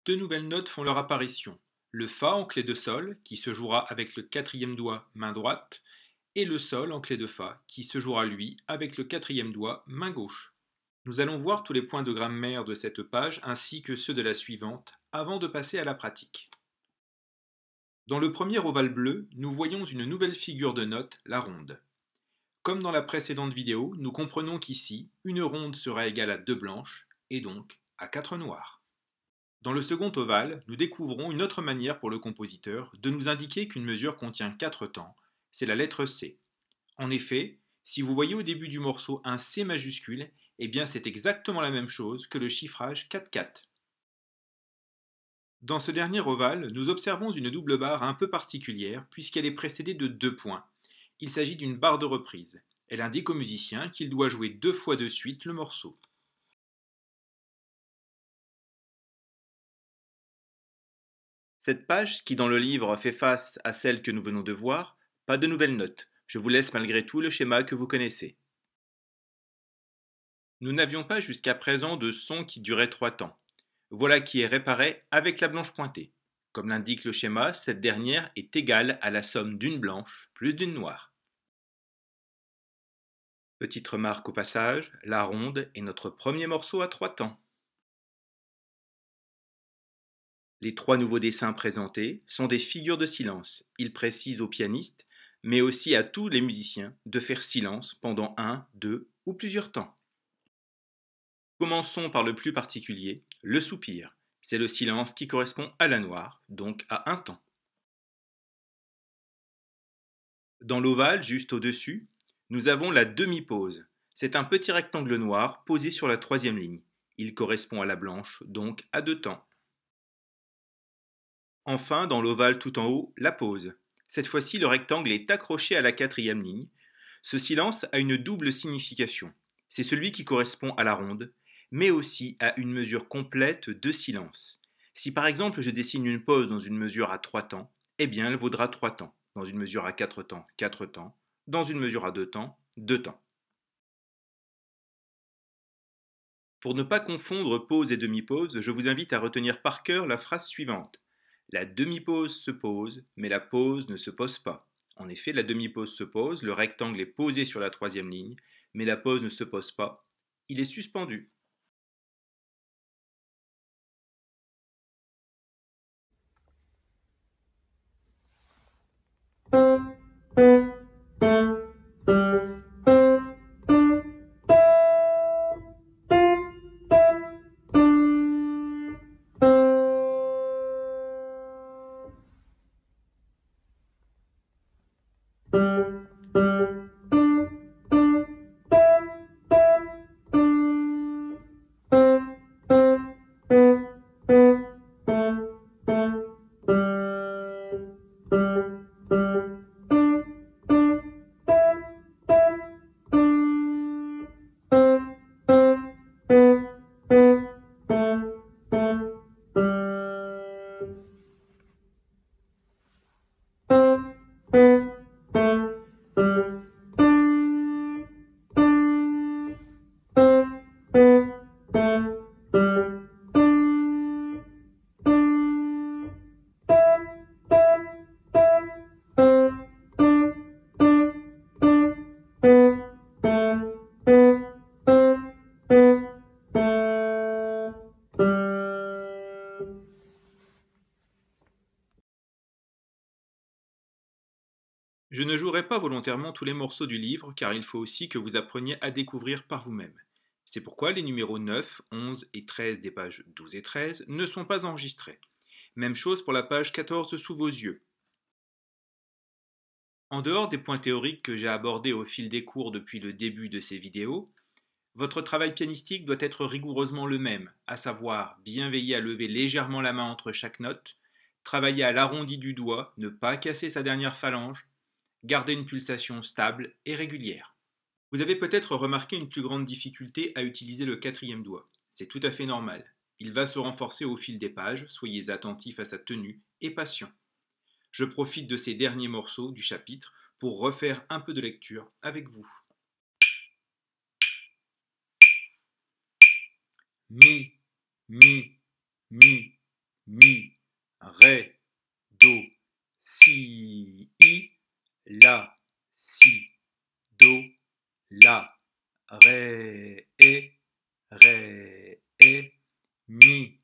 Deux nouvelles notes font leur apparition. Le Fa en clé de Sol, qui se jouera avec le quatrième doigt main droite, et le Sol en clé de Fa, qui se jouera lui avec le quatrième doigt main gauche. Nous allons voir tous les points de grammaire de cette page ainsi que ceux de la suivante avant de passer à la pratique. Dans le premier ovale bleu, nous voyons une nouvelle figure de note, la ronde. Comme dans la précédente vidéo, nous comprenons qu'ici, une ronde sera égale à 2 blanches et donc à 4 noires. Dans le second ovale, nous découvrons une autre manière pour le compositeur de nous indiquer qu'une mesure contient 4 temps, c'est la lettre C. En effet, si vous voyez au début du morceau un C majuscule, eh bien c'est exactement la même chose que le chiffrage 4-4. Dans ce dernier ovale, nous observons une double barre un peu particulière puisqu'elle est précédée de 2 points. Il s'agit d'une barre de reprise. Elle indique au musicien qu'il doit jouer 2 fois de suite le morceau. Cette page, qui dans le livre fait face à celle que nous venons de voir, pas de nouvelles notes. Je vous laisse malgré tout le schéma que vous connaissez. Nous n'avions pas jusqu'à présent de son qui durait 3 temps. Voilà qui est réparé avec la blanche pointée. Comme l'indique le schéma, cette dernière est égale à la somme d'une blanche plus d'une noire. Petite remarque au passage, la ronde est notre premier morceau à 3 temps. Les 3 nouveaux dessins présentés sont des figures de silence. Ils précisent au pianiste, mais aussi à tous les musiciens, de faire silence pendant 1, 2 ou plusieurs temps. Commençons par le plus particulier, le soupir. C'est le silence qui correspond à la noire, donc à un temps. Dans l'ovale, juste au-dessus, nous avons la demi-pause. C'est un petit rectangle noir posé sur la 3e ligne. Il correspond à la blanche, donc à 2 temps. Enfin, dans l'ovale tout en haut, la pause. Cette fois-ci, le rectangle est accroché à la 4e ligne. Ce silence a une double signification. C'est celui qui correspond à la ronde, mais aussi à une mesure complète de silence. Si par exemple je dessine une pause dans une mesure à 3 temps, eh bien elle vaudra 3 temps. Dans une mesure à 4 temps, 4 temps. Dans une mesure à 2 temps, 2 temps. Pour ne pas confondre pause et demi-pause, je vous invite à retenir par cœur la phrase suivante. La demi-pause se pose, mais la pause ne se pose pas. En effet, la demi-pause se pose, le rectangle est posé sur la 3e ligne, mais la pause ne se pose pas, il est suspendu. Je ne jouerai pas volontairement tous les morceaux du livre car il faut aussi que vous appreniez à découvrir par vous-même. C'est pourquoi les numéros 9, 11 et 13 des pages 12 et 13 ne sont pas enregistrés. Même chose pour la page 14 sous vos yeux. En dehors des points théoriques que j'ai abordés au fil des cours depuis le début de ces vidéos, votre travail pianistique doit être rigoureusement le même, à savoir bien veiller à lever légèrement la main entre chaque note, travailler à l'arrondi du doigt, ne pas casser sa dernière phalange, garder une pulsation stable et régulière. Vous avez peut-être remarqué une plus grande difficulté à utiliser le 4e doigt. C'est tout à fait normal. Il va se renforcer au fil des pages, soyez attentifs à sa tenue et patient. Je profite de ces derniers morceaux du chapitre pour refaire un peu de lecture avec vous. Mi, mi, mi, ré, do, si, la, si, do, la, ré, mi,